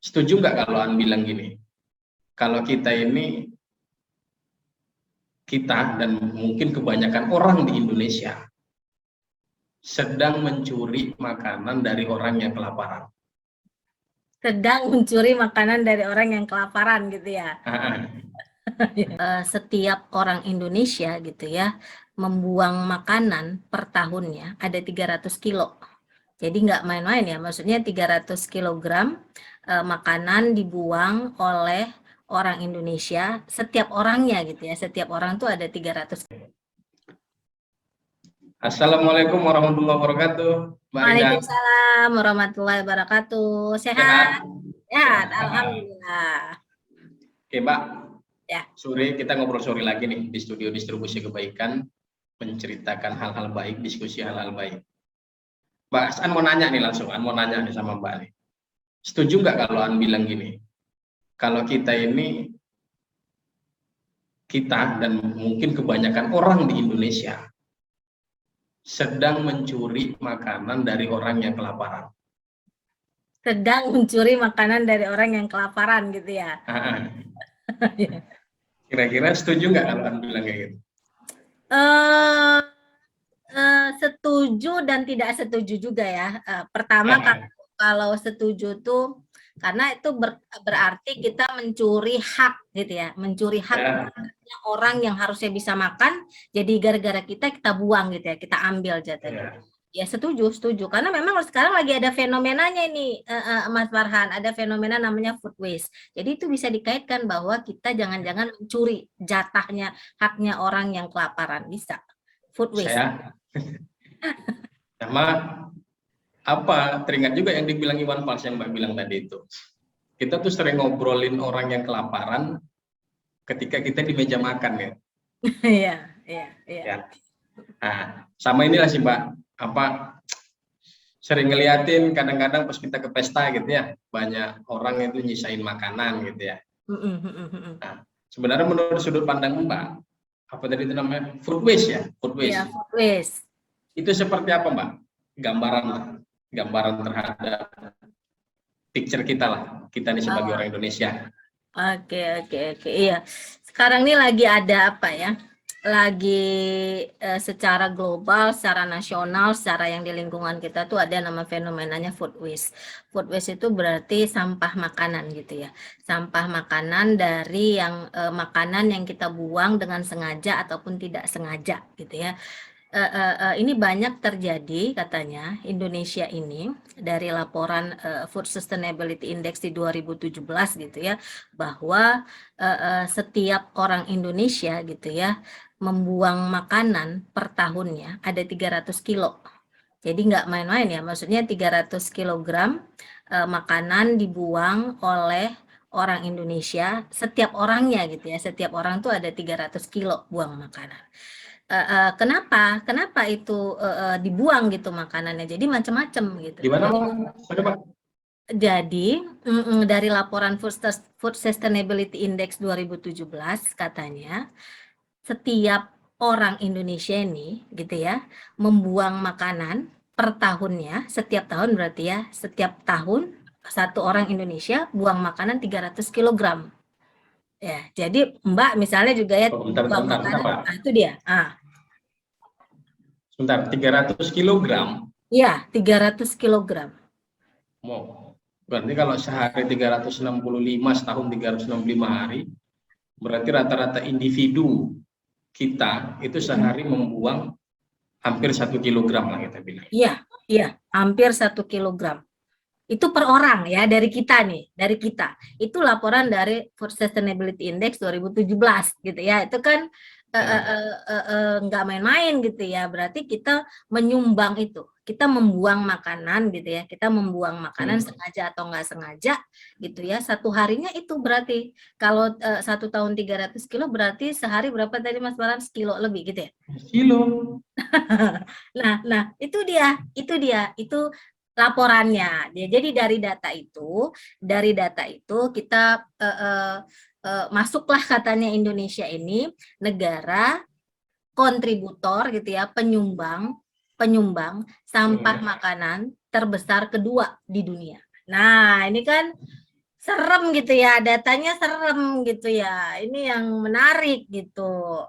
Setuju nggak kalau An bilang gini, kalau kita dan mungkin kebanyakan orang di Indonesia sedang mencuri makanan dari orang yang kelaparan. Sedang mencuri makanan dari orang yang kelaparan gitu ya. Setiap orang Indonesia gitu ya, membuang makanan per tahunnya ada 300 kilo. Jadi nggak main-main ya, maksudnya 300 kilogram makanan dibuang oleh orang Indonesia, setiap orangnya gitu ya, setiap orang tuh ada 300. Assalamualaikum warahmatullahi wabarakatuh, Mbak Rida. Waalaikumsalam warahmatullahi wabarakatuh. Sehat? Sehat? Sehat, Sehat. alhamdulillah. Oke, Mbak. Ya. Sore kita ngobrol sore lagi nih di studio Distribusi Kebaikan, menceritakan hal-hal baik, diskusi hal-hal baik. Mbak, An mau nanya nih langsung, An mau nanya nih sama Mbak nih. Setuju nggak kalau An bilang gini, kalau kita dan mungkin kebanyakan orang di Indonesia sedang mencuri makanan dari orang yang kelaparan. Sedang mencuri makanan dari orang yang kelaparan gitu ya. Kira-kira setuju nggak kalau An bilang kayak gitu? Setuju dan tidak setuju juga ya. Pertama kalau setuju tuh karena itu berarti kita mencuri hak gitu ya, mencuri hak orang yang harusnya bisa makan, jadi gara-gara kita buang gitu ya, kita ambil jatuhnya. Ya setuju karena memang sekarang lagi ada fenomenanya ini Mas Farhan, ada fenomena namanya food waste. Jadi itu bisa dikaitkan bahwa kita jangan-jangan mencuri jatahnya, haknya orang yang kelaparan, bisa. Food waste. Sama teringat juga yang dibilang Iwan Fals yang Mbak bilang tadi itu. Kita tuh sering ngobrolin orang yang kelaparan ketika kita di meja makan ya. Iya. Nah, sama inilah sih Mbak, sering ngeliatin kadang-kadang pas kita ke pesta gitu ya, banyak orang itu nyisain makanan gitu ya. Nah, sebenarnya menurut sudut pandang Mbak, apa tadi itu namanya? Food waste ya? Food waste. Iya, food waste. Itu seperti apa Mbak? Gambaran terhadap picture kita lah, kita nih sebagai orang Indonesia. Oke, iya. Sekarang ini lagi ada apa ya? Lagi secara global, secara nasional, secara yang di lingkungan kita tuh ada nama fenomenanya food waste. Food waste itu berarti sampah makanan gitu ya. Sampah makanan dari yang makanan yang kita buang dengan sengaja ataupun tidak sengaja gitu ya. Ini banyak terjadi katanya Indonesia ini dari laporan Food Sustainability Index di 2017 gitu ya, bahwa setiap orang Indonesia gitu ya membuang makanan per tahunnya ada 300 kilo. Jadi nggak main-main ya, maksudnya 300 kilogram makanan dibuang oleh orang Indonesia, setiap orangnya gitu ya, setiap orang tuh ada 300 kilo buang makanan. Kenapa itu dibuang gitu makanannya? Jadi macam-macam gitu. Gimana? Jadi dari laporan Food Sustainability Index 2017 katanya setiap orang Indonesia ini gitu ya membuang makanan per tahunnya, setiap tahun berarti ya, setiap tahun satu orang Indonesia buang makanan 300 kilogram. Ya, jadi Mbak misalnya juga ya buang makanan, nah itu dia. Sebentar, 300 kilogram? Iya, 300 kilogram. Wow. Berarti kalau sehari 365, setahun 365 hari, berarti rata-rata individu kita itu sehari membuang hampir 1 kilogram lah kita bilang. Iya, hampir 1 kilogram. Itu per orang ya, dari kita nih, dari kita. Itu laporan dari Food Sustainability Index 2017 gitu ya. Itu kan nggak main-main gitu ya. Berarti kita menyumbang itu. Kita membuang makanan gitu ya. Kita membuang makanan sengaja atau nggak sengaja gitu ya. Satu harinya itu berarti kalau 1 tahun 300 kilo berarti sehari berapa tadi Mas Baran? Sekilo lebih gitu ya. Kilo. Nah, itu dia. Itu laporannya. Jadi dari data itu kita masuklah katanya Indonesia ini negara kontributor gitu ya, penyumbang sampah makanan terbesar kedua di dunia. Nah, ini kan serem gitu ya, datanya serem gitu ya. Ini yang menarik gitu.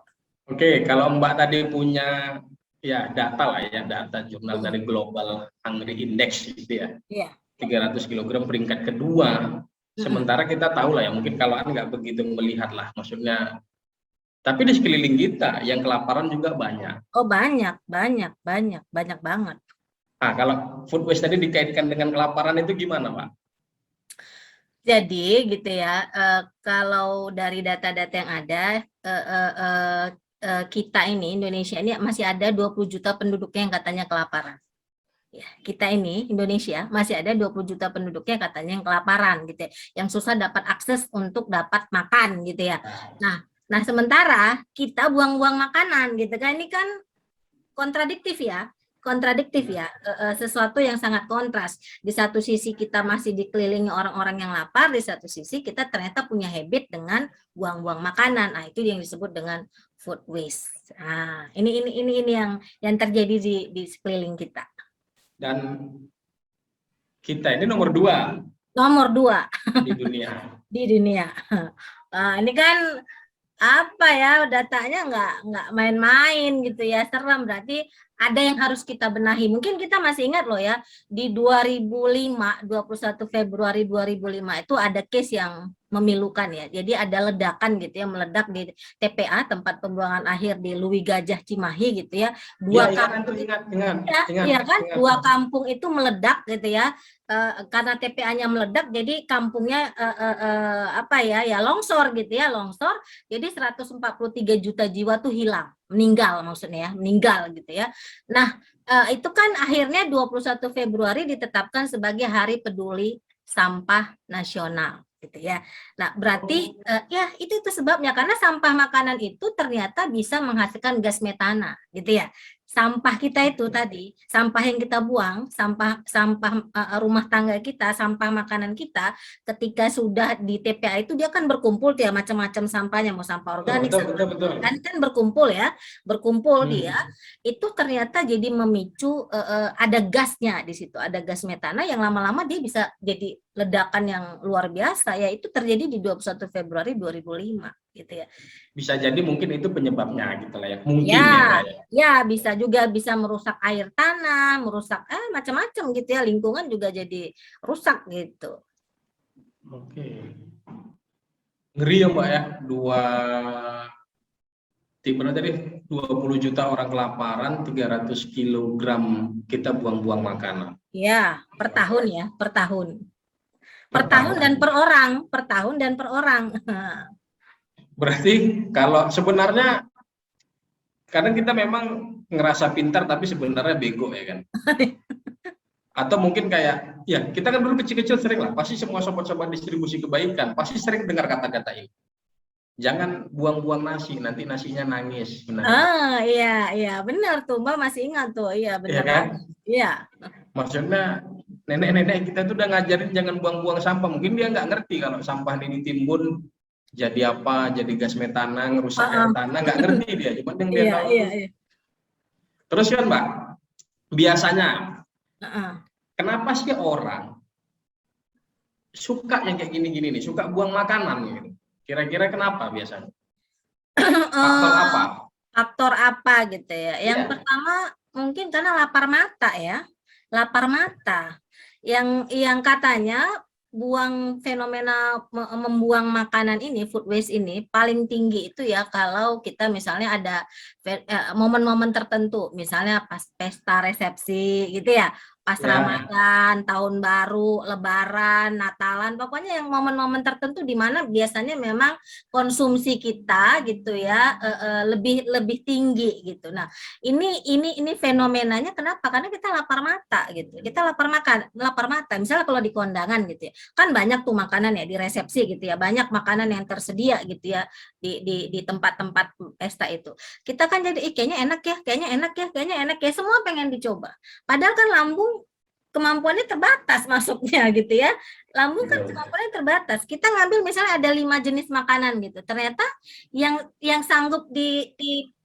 Oke, kalau Mbak tadi punya ya data lah ya, data jurnal dari Global Hungry Index gitu ya, Iya. 300 kilogram peringkat kedua. Mm-mm. Sementara kita tahu lah ya, mungkin kalau Anda nggak begitu melihat lah, maksudnya. Tapi di sekeliling kita yang kelaparan juga banyak. Oh banyak, banyak, banyak, banyak banget. Nah, kalau food waste tadi dikaitkan dengan kelaparan itu gimana, Pak? Jadi gitu ya, kalau dari data-data yang ada, kita ini, Indonesia ini masih ada 20 juta penduduknya yang katanya kelaparan. Ya, kita ini, Indonesia, masih ada 20 juta penduduknya katanya yang kelaparan gitu ya, yang susah dapat akses untuk dapat makan gitu ya. Nah sementara kita buang-buang makanan gitu kan, ini kan kontradiktif ya, sesuatu yang sangat kontras. Di satu sisi kita masih dikelilingi orang-orang yang lapar, di satu sisi kita ternyata punya habit dengan buang-buang makanan. Nah itu yang disebut dengan food waste. Nah ini yang terjadi di sekeliling kita. Dan kita ini nomor 2 Nomor 2 di dunia. di dunia. Nah, ini kan apa ya, datanya nggak main-main gitu ya, serem. Berarti ada yang harus kita benahi. Mungkin kita masih ingat loh ya, di 2005, 21 Februari 2005 itu ada case yang memilukan ya. Jadi ada ledakan gitu ya, meledak di TPA, tempat pembuangan akhir di Lui Gajah Cimahi gitu ya. Iya, ingat. Kan, dua kampung itu meledak gitu ya. Karena TPA-nya meledak, jadi kampungnya apa ya longsor gitu ya, longsor. Jadi 143 juta jiwa tuh hilang, meninggal maksudnya ya, meninggal gitu ya. Nah, itu kan akhirnya 21 Februari ditetapkan sebagai Hari Peduli Sampah Nasional gitu ya. Nah, berarti ya itu sebabnya, karena sampah makanan itu ternyata bisa menghasilkan gas metana gitu ya. Sampah kita itu tadi, sampah yang kita buang, sampah rumah tangga kita, sampah makanan kita, ketika sudah di TPA itu dia kan berkumpul ya, macam-macam sampahnya, mau sampah organik, betul. kan berkumpul ya, dia itu ternyata jadi memicu ada gasnya di situ, ada gas metana yang lama-lama dia bisa jadi ledakan yang luar biasa ya. Itu terjadi di 21 Februari 2005 gitu ya. Bisa jadi mungkin itu penyebabnya gitu lah ya. Mungkin ya, ya. Ya bisa juga, bisa merusak air tanah, merusak macam-macam gitu ya, lingkungan juga jadi rusak gitu. Oke. Ngeri ya Mbak ya, timnya tadi 20 juta orang kelaparan, 300 kilogram kita buang-buang makanan. Ya, per tahun ya, per tahun. Per tahun dan per orang. Berarti kalau sebenarnya kadang kita memang ngerasa pintar tapi sebenarnya bego ya kan. Atau mungkin kayak ya kita kan dulu kecil-kecil sering lah, pasti semua sobat-sobat distribusi kebaikan pasti sering dengar kata-kata ini. Jangan buang-buang nasi, nanti nasinya nangis. Benar. Iya, benar tuh, Mbak masih ingat tuh, iya benar. Iya kan? Iya. Maksudnya nenek-nenek kita tuh udah ngajarin jangan buang-buang sampah. Mungkin dia nggak ngerti kalau sampah ini ditimbun jadi apa, jadi gas metana, ngerusak air tanah, nggak ngerti dia. Cuma yang dia tahu. Iya. Terus kan Mbak, biasanya kenapa sih orang suka yang kayak gini-gini nih, suka buang makanan gitu? Kira-kira kenapa biasanya? Faktor apa? Faktor apa gitu ya? Yang pertama mungkin karena lapar mata ya, lapar mata. Yang katanya fenomena membuang makanan ini, food waste ini paling tinggi itu ya kalau kita misalnya ada momen-momen tertentu, misalnya pas pesta resepsi gitu ya, pas Ramadan, tahun baru, Lebaran, Natalan, pokoknya yang momen-momen tertentu di mana biasanya memang konsumsi kita gitu ya lebih tinggi gitu. Nah, ini fenomenanya kenapa? Karena kita lapar mata gitu. Kita lapar mata. Misalnya kalau di kondangan gitu ya, kan banyak tuh makanan ya di resepsi gitu ya, banyak makanan yang tersedia gitu ya di tempat-tempat pesta itu. Kita kan jadi kayaknya enak ya, semua pengen dicoba. Padahal kan lambung kemampuannya terbatas masuknya gitu ya. Lambung kan kemampuannya terbatas. Kita ngambil misalnya ada 5 jenis makanan gitu. Ternyata yang sanggup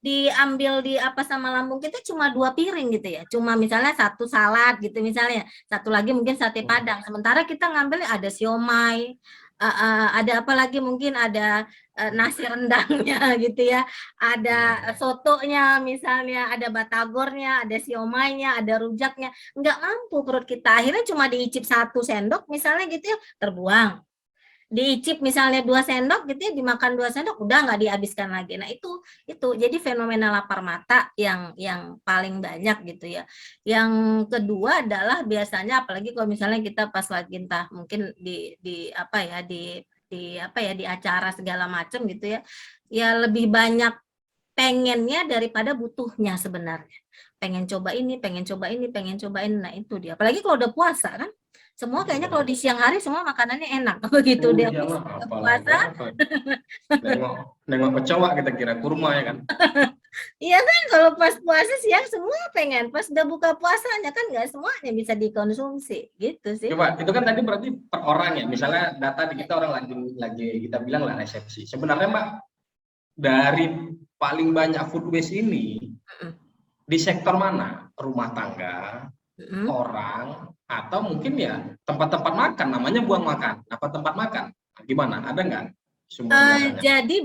diambil di apa sama lambung kita cuma 2 piring gitu ya. Cuma misalnya 1 salad gitu misalnya. 1 lagi mungkin sate padang. Sementara kita ngambil ada siomay, ada apa lagi, mungkin ada nasi rendangnya gitu ya, ada sotonya misalnya, ada batagornya, ada siomainya, ada rujaknya, nggak mampu perut kita, akhirnya cuma diicip 1 sendok misalnya gitu ya, terbuang. Diicip misalnya 2 sendok gitu ya, dimakan 2 sendok, udah nggak dihabiskan lagi. Nah itu jadi fenomena lapar mata yang paling banyak gitu ya. Yang kedua adalah biasanya, apalagi kalau misalnya kita pas lagi entah mungkin di apa ya, di apa ya, di acara segala macam gitu ya, ya lebih banyak pengennya daripada butuhnya sebenarnya. Pengen coba ini, pengen coba ini, pengen coba ini. Nah itu dia. Apalagi kalau udah puasa kan, semua kayaknya kalau di siang hari semua makanannya enak. Begitu dia Iya lah, apalagi puasa, apa? Nengok kecoa kita kira kurma ya kan. iya kan, kalau pas puasa siang semua pengen. Pas udah buka puasanya kan nggak semuanya bisa dikonsumsi, gitu sih. Coba itu kan tadi berarti per orang ya. Misalnya data di kita orang lagi kita bilang lah resepsi. Sebenarnya Mbak, dari paling banyak food waste ini di sektor mana? Rumah tangga, orang, atau mungkin ya tempat-tempat makan, namanya buang makan. Apa tempat makan? Gimana? Ada nggak sumber datanya? Jadi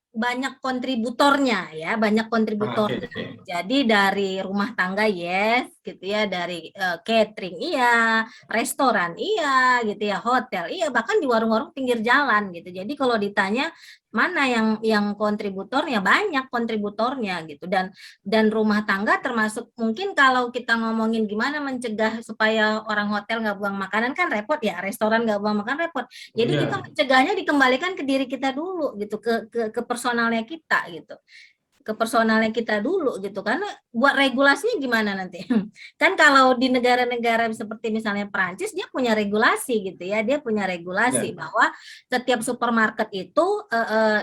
banyak kontributornya ya, banyak kontributornya. Okay. Jadi dari rumah tangga yes, gitu ya, dari catering iya, restoran iya, gitu ya, hotel iya, bahkan di warung-warung pinggir jalan gitu. Jadi kalau ditanya mana yang kontributornya, banyak kontributornya gitu. Dan rumah tangga termasuk, mungkin kalau kita ngomongin gimana mencegah supaya orang hotel nggak buang makanan kan repot ya, restoran nggak buang makan repot. Jadi kita mencegahnya dikembalikan ke diri kita dulu gitu, ke personalnya kita gitu, ke personalnya kita dulu gitu, karena buat regulasinya gimana nanti. Kan kalau di negara-negara seperti misalnya Perancis, dia punya regulasi gitu ya, dia punya regulasi bahwa setiap supermarket itu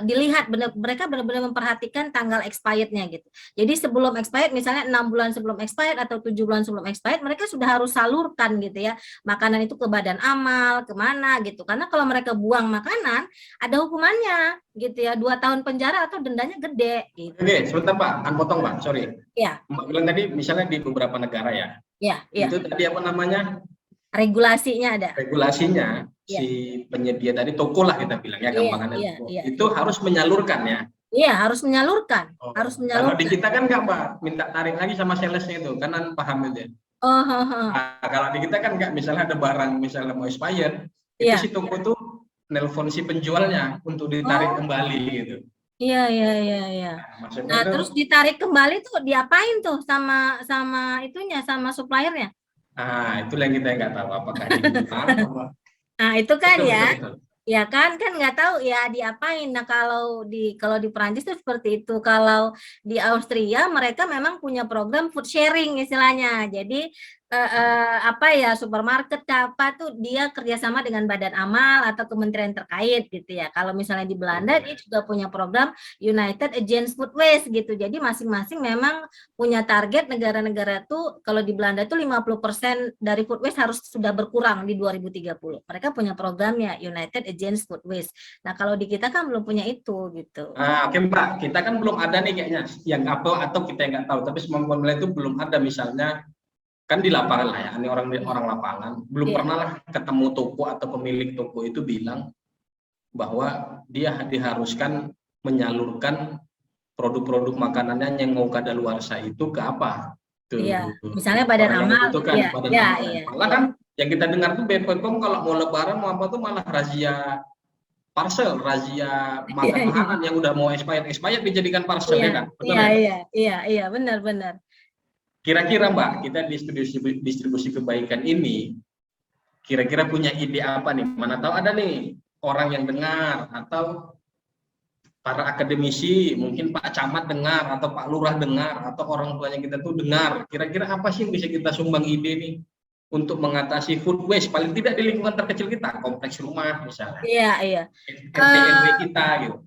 dilihat mereka benar-benar memperhatikan tanggal expirednya gitu. Jadi sebelum expired, misalnya 6 bulan sebelum expired atau 7 bulan sebelum expired, mereka sudah harus salurkan gitu ya, makanan itu ke badan amal, kemana gitu. Karena kalau mereka buang makanan, ada hukumannya gitu ya, 2 tahun penjara atau dendanya gede gitu. Oke, sebentar Pak, potong Pak, sorry. Ya. Mbak bilang tadi misalnya di beberapa negara ya. Ya. Itu tadi apa namanya? Regulasinya ada. Regulasinya si penyedia tadi, toko lah kita bilang ya, gampangannya. Itu harus menyalurkan ya. Iya, harus menyalurkan. Harus menyalurkan. Kalau di kita kan nggak Mbak, minta tarik lagi sama salesnya itu, kan paham itu ya. Nah, kalau di kita kan nggak, misalnya ada barang misalnya mau expired, itu si toko tuh nelpon si penjualnya untuk ditarik kembali gitu. Iya. Nah, terus ditarik kembali tuh diapain tuh sama itunya, sama suppliernya? Nah, itu yang kita nggak tahu, apakah dibuang apa. Nah, itu kan betul. Ya kan nggak tahu ya diapain. Nah, kalau di Perancis itu seperti itu. Kalau di Austria mereka memang punya program food sharing istilahnya. Jadi apa ya, supermarket apa tuh dia kerjasama dengan badan amal atau kementerian terkait gitu ya. Kalau misalnya di Belanda dia juga punya program United Against Food Waste gitu. Jadi masing-masing memang punya target, negara-negara tuh kalau di Belanda tuh 50% dari food waste harus sudah berkurang di 2030. Mereka punya programnya United Against Food Waste. Nah, kalau di kita kan belum punya itu gitu. Oke Mbak, kita kan belum ada nih kayaknya yang apa, atau kita nggak tahu, tapi semua pemerintah itu belum ada, misalnya kan di lapangan lah ya, ini orang lapangan belum pernah lah ketemu toko atau pemilik toko itu bilang bahwa dia diharuskan menyalurkan produk-produk makanannya yang mau kadaluarsa itu ke apa? Iya, misalnya badan amal. Malah kan yang kita dengar tuh BPOM kalau mau lebaran mau apa tuh malah razia parcel, razia makanan yang udah mau expired dijadikan parcel ya kan? Betul iya, benar. Kira-kira Mbak, kita distribusi kebaikan ini, kira-kira punya ide apa nih? Mana tahu ada nih orang yang dengar, atau para akademisi, mungkin Pak Camat dengar, atau Pak Lurah dengar, atau orang tuanya kita tuh dengar. Kira-kira apa sih yang bisa kita sumbang ide nih untuk mengatasi food waste? Paling tidak di lingkungan terkecil kita, kompleks rumah misalnya. Iya. RT/RW kita gitu.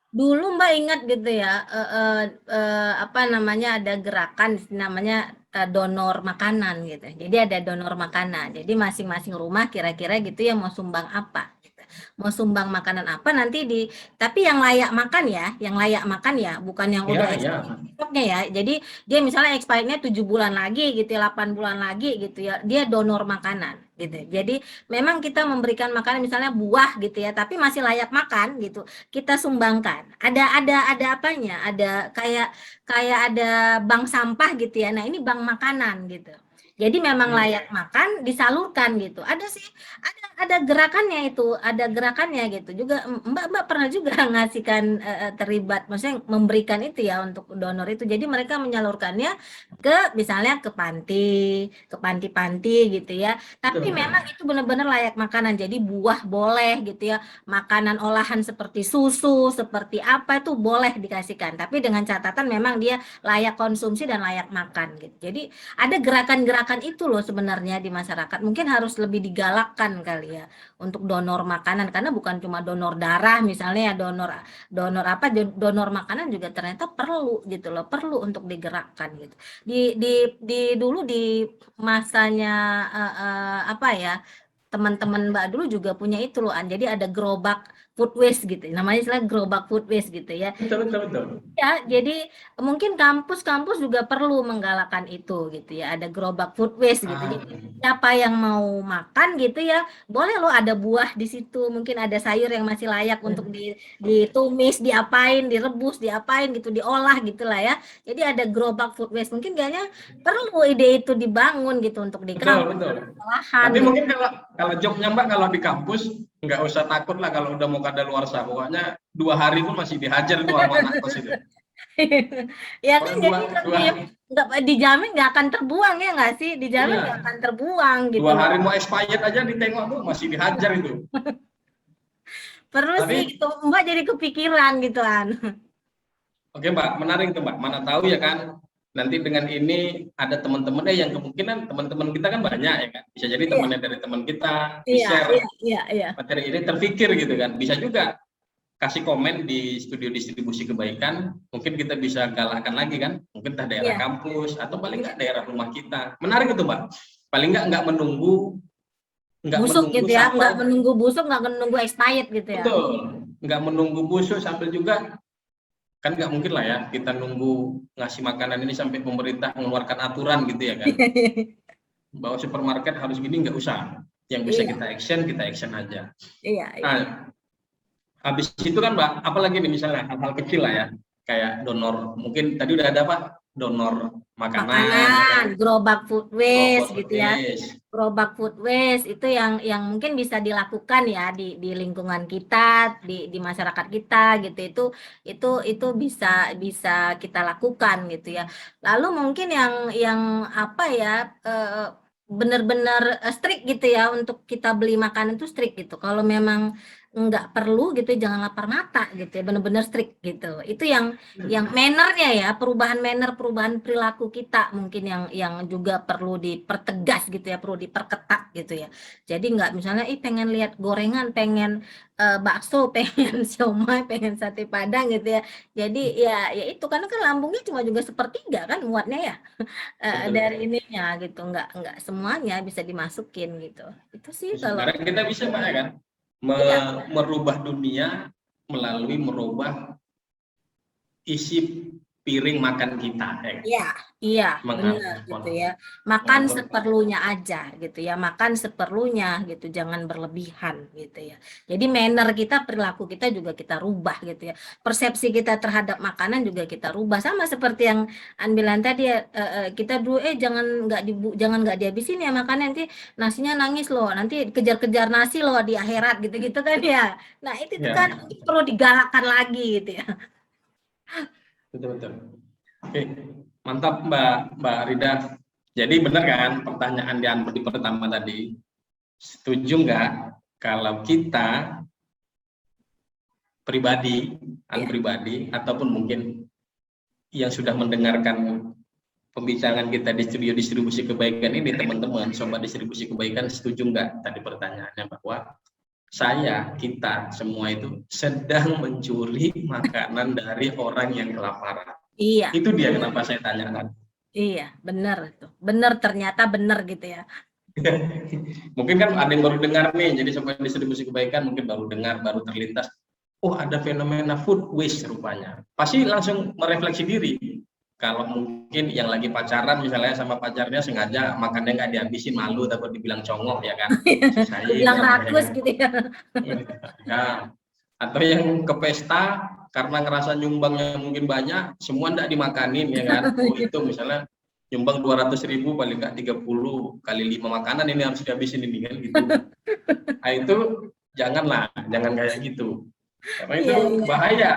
Dulu Mbak ingat gitu ya, apa namanya, ada gerakan namanya donor makanan gitu. Jadi ada donor makanan. Jadi masing-masing rumah kira-kira gitu ya mau sumbang apa. Gitu. Mau sumbang makanan apa nanti tapi yang layak makan ya, bukan yang udah expirednya ya. Jadi dia misalnya expirednya 7 bulan lagi gitu, 8 bulan lagi gitu ya, dia donor makanan. gitu. Jadi memang kita memberikan makanan misalnya buah gitu ya, tapi masih layak makan gitu. Kita sumbangkan. Ada apanya? Ada kayak ada bank sampah gitu ya. Nah, ini bank makanan gitu. Jadi memang layak makan, disalurkan gitu. Ada sih, ada gerakannya itu, ada gerakannya gitu. Juga Mbak pernah juga ngasihkan terlibat, maksudnya memberikan itu ya untuk donor itu. Jadi mereka menyalurkannya ke misalnya ke panti-panti gitu ya. Tapi memang itu benar-benar layak makanan. Jadi buah boleh gitu ya. Makanan olahan seperti susu, seperti apa itu boleh dikasihkan. Tapi dengan catatan memang dia layak konsumsi dan layak makan gitu. Jadi ada gerakan-gerakan itu loh sebenarnya di masyarakat. Mungkin harus lebih digalakkan kali ya untuk donor makanan, karena bukan cuma donor darah misalnya ya, donor makanan juga ternyata perlu gitu loh, perlu untuk digerakkan gitu. Di dulu di masanya apa ya, teman-teman Mbak dulu juga punya itu loh, jadi ada gerobak food waste gitu, namanya istilah gerobak food waste gitu ya. Betul. Ya, jadi mungkin kampus-kampus juga perlu menggalakkan itu gitu ya. Ada gerobak food waste gitu. Jadi siapa yang mau makan gitu ya, boleh loh ada buah di situ. Mungkin ada sayur yang masih layak untuk ditumis, diapain, direbus, diapain gitu, diolah gitu lah ya. Jadi ada gerobak food waste. Mungkin kayaknya perlu ide itu dibangun gitu untuk di kampus, Betul. olahan Tapi gitu. mungkin kalau jobnya Mbak kalau di kampus nggak usah takut lah kalau udah mau kadaluarsa. Pokoknya 2 hari pun masih dihajar itu sama anak kos itu. Ya kan, Pokoknya jadi lebih nggak dijamin nggak akan terbuang ya nggak sih? Dijamin nggak akan terbuang gitu. 2 hari mau expired aja ditengok tuh masih dihajar itu. Perlu sih Tapi itu Mbak jadi kepikiran gitu kan. oke Mbak, menarik tuh Mbak. Mana tahu ya kan nanti dengan ini ada teman-teman yang kemungkinan teman-teman kita kan banyak ya kan. Bisa jadi temannya dari teman kita di-share Iya. materi ini terpikir gitu kan. Bisa juga kasih komen di studio distribusi kebaikan, mungkin kita bisa galakkan lagi kan, mungkin entah daerah kampus atau paling nggak daerah rumah kita. Menarik itu Mbak, paling nggak menunggu busuk gitu ya, sampai, nggak menunggu busuk, nggak menunggu expired gitu ya. betul, nggak menunggu busuk sampai juga kan nggak mungkin lah ya kita nunggu ngasih makanan ini sampai pemerintah mengeluarkan aturan gitu ya kan, bahwa supermarket harus gini, nggak usah, yang bisa kita action aja. Nah, habis itu kan Mbak, apalagi nih misalnya hal-hal kecil lah ya, kayak donor, mungkin tadi udah ada apa? Donor makanan, gerobak food waste gitu ya. waste. Gerobak food waste itu yang mungkin bisa dilakukan ya di lingkungan kita, di masyarakat kita gitu. Itu bisa kita lakukan gitu ya. Lalu mungkin yang apa ya, benar-benar strict gitu ya, untuk kita beli makanan itu strict gitu. Kalau memang nggak perlu gitu jangan lapar mata gitu ya, benar-benar strict gitu. Itu yang mannernya ya, perubahan perilaku kita mungkin yang juga perlu dipertegas gitu ya, perlu diperketat gitu ya. Jadi nggak misalnya pengen lihat gorengan, pengen bakso, pengen siomay, pengen sate padang gitu ya. Jadi ya itu karena kan lambungnya cuma juga sepertiga kan muatnya ya. Dari ininya gitu, nggak semuanya bisa dimasukin gitu. Itu sih kalau Sekarang kita bisa Mbak ya kan, merubah dunia melalui merubah isi piring makan kita ya kan? Iya benar gitu ya, makan seperlunya aja gitu ya, makan seperlunya gitu, jangan berlebihan gitu ya. Jadi manner kita, perilaku kita juga kita rubah gitu ya, persepsi kita terhadap makanan juga kita rubah, sama seperti yang An bilang tadi ya, kita dulu jangan nggak dihabisin ya makanan, nanti nasinya nangis loh, nanti kejar-kejar nasi loh di akhirat gitu kan ya. Nah itu kan perlu digalakkan lagi gitu ya. Betul. Oke, mantap Mbak Rida. Jadi benar kan pertanyaan di pertama tadi, setuju nggak kalau kita pribadi ataupun mungkin yang sudah mendengarkan pembicaraan kita di studio distribusi kebaikan ini, teman-teman sobat distribusi kebaikan, setuju nggak tadi pertanyaannya bahwa kita semua itu sedang mencuri makanan dari orang yang kelaparan. Iya. Itu dia kenapa saya tanyakan. Iya, benar itu. Benar, ternyata benar gitu ya. Mungkin kan ada yang baru dengar nih, jadi sobat distribusi kebaikan mungkin baru dengar, baru terlintas, oh ada fenomena food waste rupanya. Pasti langsung merefleksi diri. Kalau mungkin yang lagi pacaran misalnya sama pacarnya sengaja makannya nggak dihabisin, malu takut dibilang congok ya kan, sisain Dibilang ya rakus kan. gitu ya. Ya. Atau yang ke pesta karena ngerasa nyumbangnya mungkin banyak, semua nggak dimakanin ya kan. Oh itu misalnya nyumbang 200.000 paling nggak 30 kali 5 makanan ini harus dihabisin ini kan gitu. Nah itu jangan kayak gitu. Karena itu Iya, iya. bahaya.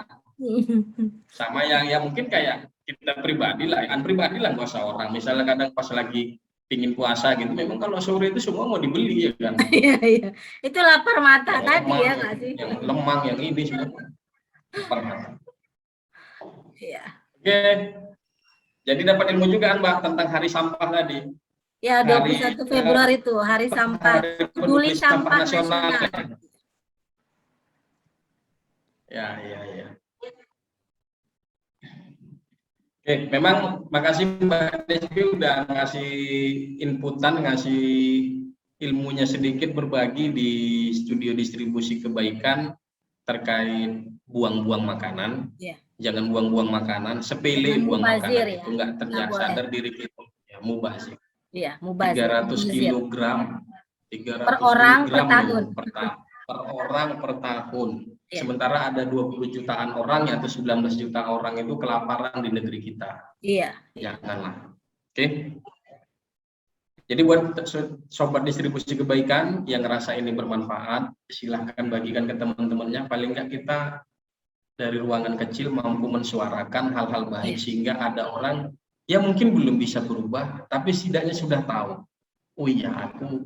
Sama yang mungkin kayak kita pribadi lah, kan pribadi lah nggak usah orang. Misalnya kadang pas lagi pingin puasa gitu, memang kalau sore itu semua mau dibeli ya kan. Iya, iya. Itu lapar mata Yang tadi lemang, ya nggak sih? yang lemang, yang ini semua. Pernah. Iya. Oke, jadi dapat ilmu juga kan Mbak tentang hari sampah tadi. Ya, Hari 21 Februari itu hari sampah, Hari peduli Peduli Sampah sampah Nasional. nasional. Ya. Oke, memang makasih Mbak Despi udah ngasih inputan, ngasih ilmunya sedikit berbagi di studio distribusi kebaikan terkait buang-buang makanan. Ya. Jangan buang-buang makanan, sepele Jangan buang mubazir, makanan ya. itu nggak Nggak boleh. sadar diri kita. Ya, mubazir. Iya, mubazir. 300 Mubazir. kilogram, 300 Per orang per kilogram tahun. per orang per tahun. Iya. Sementara ada 20 jutaan orang atau 19 juta orang itu kelaparan di negeri kita. Iya. Janganlah. Oke. Jadi buat sobat distribusi kebaikan yang ngerasa ini bermanfaat, silahkan bagikan ke teman-temannya. Paling nggak kita dari ruangan kecil mampu mensuarakan hal-hal baik sehingga ada orang yang mungkin belum bisa berubah, tapi setidaknya sudah tahu. Oh iya, aku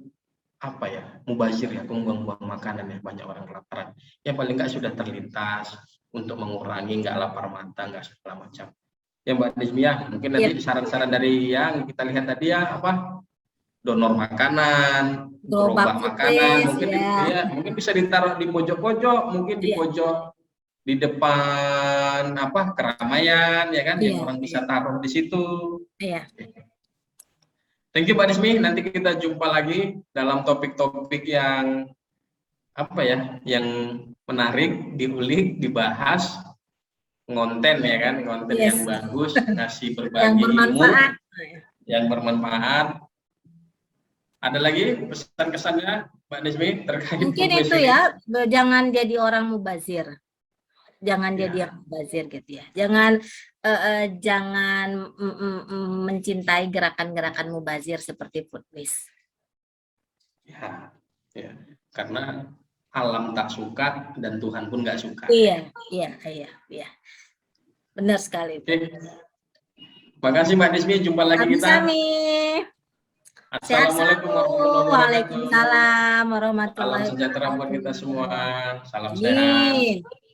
mubazir ya, aku buang-buang makanan ya, banyak orang kelaparan. Yang paling nggak sudah terlintas untuk mengurangi nggak lapar mata, nggak segala macam. Ya Mbak Desmia, mungkin nanti saran-saran dari yang kita lihat tadi ya donor makanan, gerobak makanan, mungkin mungkin bisa ditaruh di pojok-pojok, mungkin di pojok di depan keramaian ya kan, yang orang bisa taruh di situ. Iya. Thank you Mbak Desmi, nanti kita jumpa lagi dalam topik-topik yang yang menarik, diulik, dibahas, konten ya kan, konten yang bagus, ngasih berbagi ilmu yang bermanfaat. Ada lagi pesan-kesannya Mbak Desmi terkait mungkin itu ya, jangan jadi orang mubazir. Jangan jadi orang mubazir gitu ya. Jangan mencintai gerakan-gerakan mubazir seperti Foodwish. Ya. Karena alam tak suka dan Tuhan pun nggak suka. Iya. Benar sekali. Oke. Makasih Mbak Desmi, jumpa lagi kita. Assalamualaikum warahmatullahi wabarakatuh. Waalaikumsalam warahmatullahi wabarakatuh. Salam sejahtera buat kita semua. Salam sehat.